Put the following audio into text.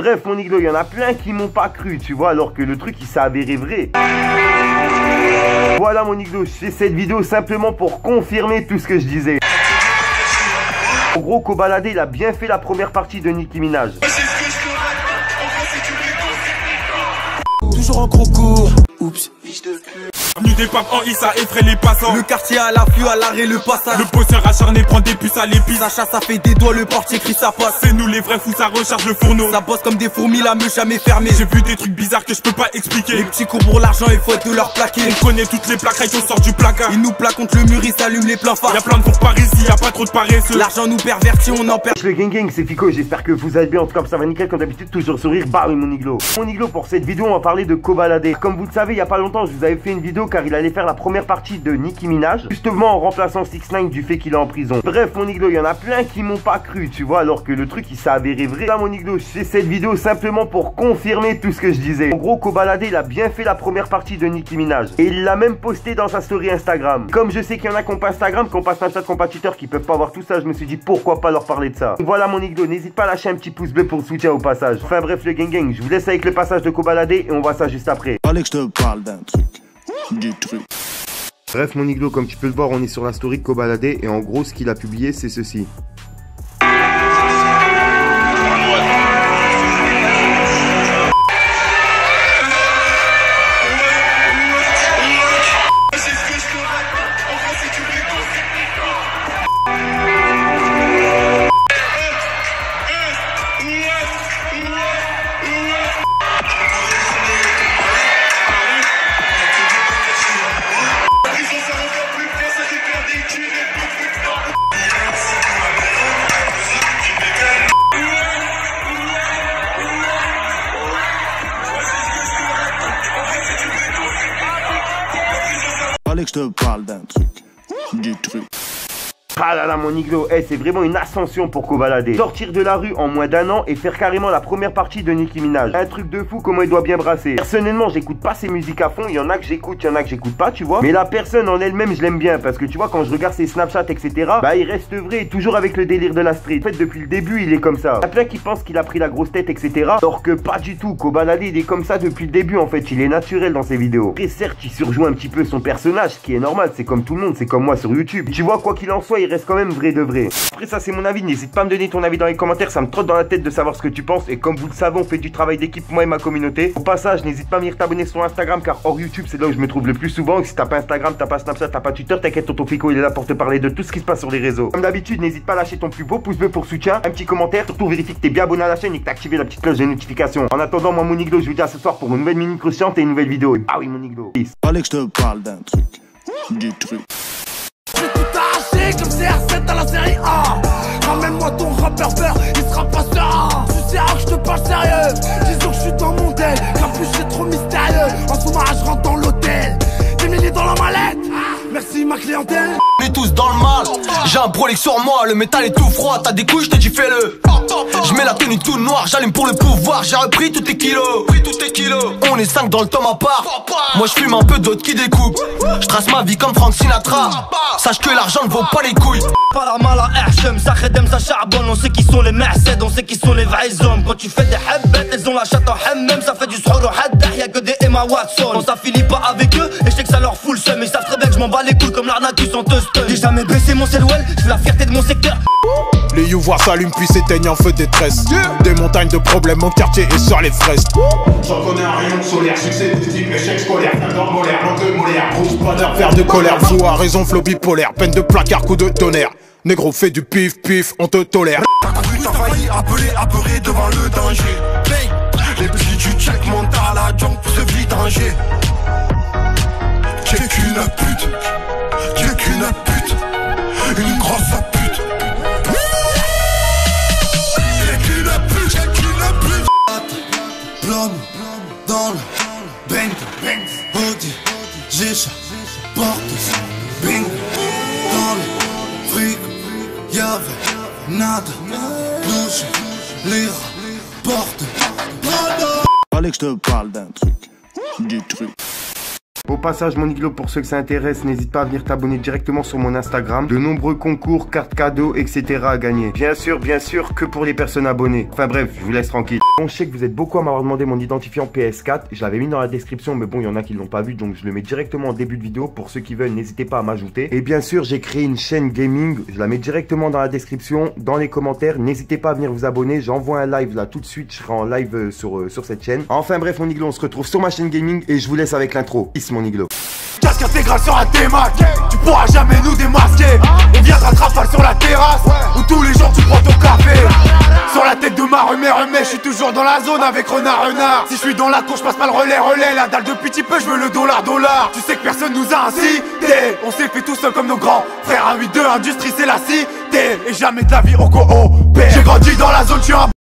Bref mon Niglo, il y en a plein qui m'ont pas cru, tu vois, alors que le truc il s'est avéré vrai. Voilà mon Niglo, je fais cette vidéo simplement pour confirmer tout ce que je disais. En gros, Kobalade il a bien fait la première partie de Nicki Minaj. Toujours en croco. Oups. Avenue des papes en I, ça effraie les passants. Le quartier à l'affût, à l'arrêt, le passage. Le bosseur acharné prend des puces à l'épice. Sa chasse, ça fait des doigts, le portier crie ça passe. C'est nous les vrais fous, ça recharge le fourneau. Ça bosse comme des fourmis, la meule jamais fermée. J'ai vu des trucs bizarres que je peux pas expliquer. Les petits cours pour l'argent, il faut être de leur plaquer. On connaît toutes les plaques qui sort du placard. Ils nous plaquent contre le mur, ils s'allument les pleins phares. Y'a plein de fours par ici, y'a pas trop de paresseux. L'argent nous pervertit, on en perd. Le gang gang, c'est Fico, j'espère que vous allez bien. En tout cas, ça va nickel comme d'habitude, toujours sourire. Bah oui mon Niglo. Mon Niglo, pour cette vidéo on va parler de Kobalade. Comme vous le savez, il y a pas longtemps je vous avais fait une vidéo car il allait faire la première partie de Nicki Minaj, justement en remplaçant 6ix9ine du fait qu'il est en prison. Bref mon Niglo, il y en a plein qui m'ont pas cru, tu vois, alors que le truc il s'est avéré vrai. Là mon Niglo, je fais cette vidéo simplement pour confirmer tout ce que je disais. En gros, Kobalade il a bien fait la première partie de Nicki Minaj et il l'a même posté dans sa story Instagram. Comme je sais qu'il y en a qui ont pas Instagram, qui ont pas Snapchat, qui ont pas Twitter, qui peuvent pas voir tout ça, je me suis dit pourquoi pas leur parler de ça. Donc voilà mon Niglo, n'hésite pas à lâcher un petit pouce bleu pour le soutien au passage. Enfin bref le gang gang, je vous laisse avec le passage de Kobalade et on voit ça juste après. Fallait que je te parle d'un truc. Du truc. Bref mon Niglo, comme tu peux le voir, on est sur la story de Kobalade et en gros ce qu'il a publié c'est ceci. Fallait que je te parle d'un truc. Du truc. Ah là là mon Niglo, c'est vraiment une ascension pour Kobalade. Sortir de la rue en moins d'un an et faire carrément la première partie de Nicki Minaj. Un truc de fou comment il doit bien brasser. Personnellement j'écoute pas ses musiques à fond, il y en a que j'écoute, il y en a que j'écoute pas tu vois. Mais la personne en elle-même je l'aime bien parce que tu vois quand je regarde ses Snapchat etc. Bah il reste vrai, toujours avec le délire de la street. En fait depuis le début il est comme ça. Il y a plein qui pensent qu'il a pris la grosse tête etc. Alors que pas du tout, Kobalade il est comme ça depuis le début en fait, il est naturel dans ses vidéos. Et certes il surjoue un petit peu son personnage, ce qui est normal, c'est comme tout le monde, c'est comme moi sur YouTube. Tu vois quoi qu'il en soit il reste quand même vrai de vrai. Après ça c'est mon avis, n'hésite pas à me donner ton avis dans les commentaires, ça me trotte dans la tête de savoir ce que tu penses et comme vous le savez on fait du travail d'équipe moi et ma communauté. Au passage n'hésite pas à venir t'abonner sur Instagram car hors YouTube c'est là où je me trouve le plus souvent et si t'as pas Instagram, t'as pas Snapchat, t'as pas Twitter, t'inquiète tonton Fico il est là pour te parler de tout ce qui se passe sur les réseaux. Comme d'habitude n'hésite pas à lâcher ton plus beau pouce bleu pour soutien, un petit commentaire, surtout vérifie que t'es bien abonné à la chaîne et que t'as activé la petite cloche de notification. En attendant moi mon Niglo je vous dis à ce soir pour une nouvelle mini croustillante et une nouvelle vidéo. Ah oui mon Niglo. Peace. Fallait que je te parle d'un truc. Du truc. J'ai tout arraché comme CR7 dans la série A. Ramène-moi ton rappeur peur, il sera pas serein. Tu sais que je te parle sérieux. Disons que je suis dans mon tel. Capuche est trop mystérieux. En sous-marin je rentre dans l'hôtel. Des milliers dans la mallette. Merci ma clientèle. On est tous dans le mal. J'ai un brolic sur moi, le métal est tout froid. T'as des couilles, je te dis fais-le. Je mets la tenue tout noire, j'allume pour le pouvoir. J'ai repris tous tes kilos. On est 5 dans le tome à part. Moi je fume un peu d'autres qui découpent. Je trace ma vie comme Frank Sinatra. Sache que l'argent ne vaut pas les couilles. Pas la mal à Hachem, ça khedem, ça charbonne. On sait qui sont les mercedes, on sait qui sont les vrais hommes. Quand tu fais des habbettes, elles ont la chatte en hammem. Ça fait du srour au haddah, y'a que des Emma Watson. On s'affilie pas avec eux, et je sais que ça leur fout le seum. Ils savent très bien que je m'en bats les couilles comme l'arnaque sans te stun. J'ai jamais baissé mon selwell, je la fierté de mon secteur. Les youvoirs s'allument puis s'éteignent en feu détresse. Des montagnes de problèmes, mon quartier est sur les fraises. J'en connais un rayon solaire, succès politique, échec scolaire, d'or molaire, langue de molaire, rouge, pas d'heure, verre de colère, fou à raison, flow bipolaire, peine de placard, coup de tonnerre. Négro fait du pif pif, on te tolère. T'as cru, t'as failli appeler, apeuré devant le danger. Les petits du check montent à la junk pour se vidanger. T'es qu'une pute, t'es qu'une pute, une grosse pute. T'es qu'une pute, t'es qu'une pute. Plomb dans le bang, body, Gisha, porte, bing. Dans le fric, y'avait nada, bouge, lire, porte. Fallait que je te parle d'un truc. Du truc. Au passage, mon Niglo, pour ceux que ça intéresse, n'hésite pas à venir t'abonner directement sur mon Instagram. De nombreux concours, cartes cadeaux, etc. à gagner. Bien sûr, que pour les personnes abonnées. Enfin bref, je vous laisse tranquille. Bon, je sais que vous êtes beaucoup à m'avoir demandé mon identifiant PS4. Je l'avais mis dans la description, mais bon, il y en a qui l'ont pas vu, donc je le mets directement en début de vidéo. Pour ceux qui veulent, n'hésitez pas à m'ajouter. Et bien sûr, j'ai créé une chaîne gaming. Je la mets directement dans la description, dans les commentaires. N'hésitez pas à venir vous abonner. J'envoie un live là tout de suite. Je serai en live sur cette chaîne. Enfin bref, mon Niglo, on se retrouve sur ma chaîne gaming et je vous laisse avec l'intro. Peace, mon Niglo. Casque intégral sur un T-Mac, tu pourras jamais nous démasquer. On vient d'un rafale sur la terrasse, où tous les jours tu prends ton café. Sur la tête de ma remets, je suis toujours dans la zone avec renard. Si je suis dans la cour, je passe pas le relais. La dalle depuis petit peu, je veux le dollar. Tu sais que personne nous a incité. On s'est fait tout seul comme nos grands frères. 1-8-2, industrie c'est la cité. Et jamais de la vie au coopère. J'ai grandi dans la zone, je suis un